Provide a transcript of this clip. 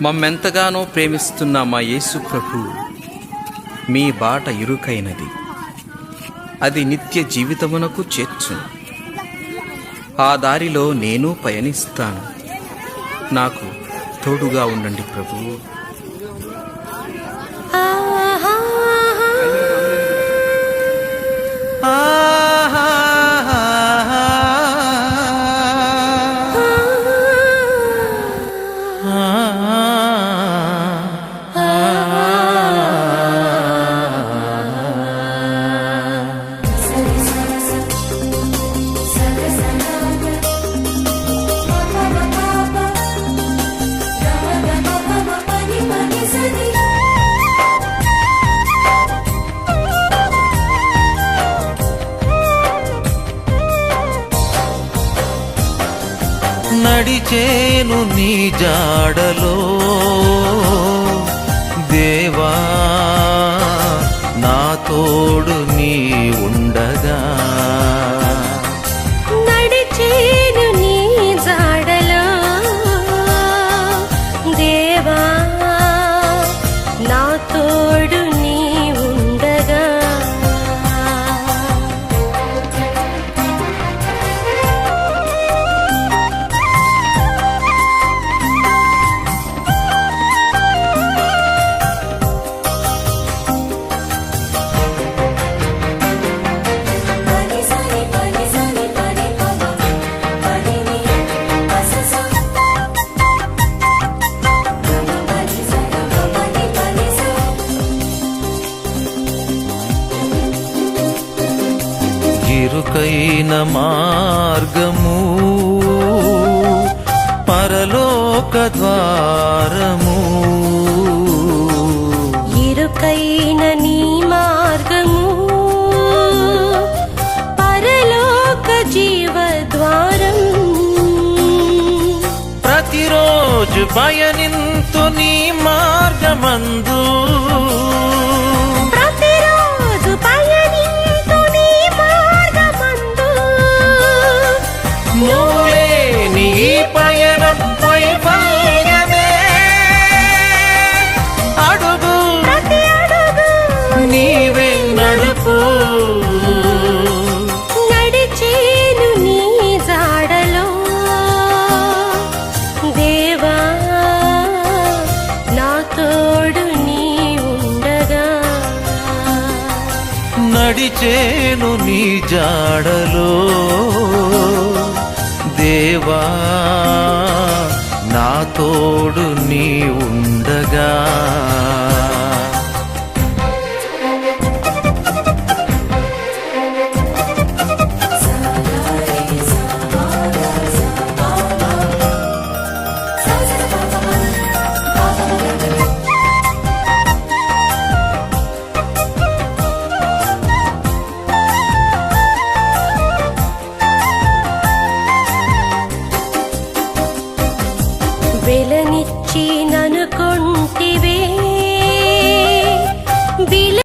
మమ్మెంతగానో ప్రేమిస్తున్న మా యేసు ప్రభు, మీ బాట ఇరుకైనది, అది నిత్య జీవితమునకు చేర్చును. ఆ దారిలో నేను పయనిస్తాను. నాకు తోడుగా ఉండండి ప్రభువు. నడిచేను నీ జాడలో దేవా, నా తోడు నీ ఉండగా. నడిచేను నీ జాడలో దేవా, నా తోడు నీ ఉండగా. ఇరుకైన మార్గము, పరలోక ద్వారము. ఇరుకైన నీ మార్గము, పరలోక జీవద్వారం. ప్రతిరోజు పయనింతు నీ మార్గమందు, ప్రతిరోజు పయనింతు నీ మార్గమందు. నువ్వులేని ఈ పయనం వైఫల్యమే. అడుగు ప్రతి అడుగు నీవే నడుపు. నడిచేను నీ జాడలో దేవా, నా తోడు నీ ఉండగా. నడిచేను నీ జాడలో దేవా, నా తోడు నీ ఉండగా.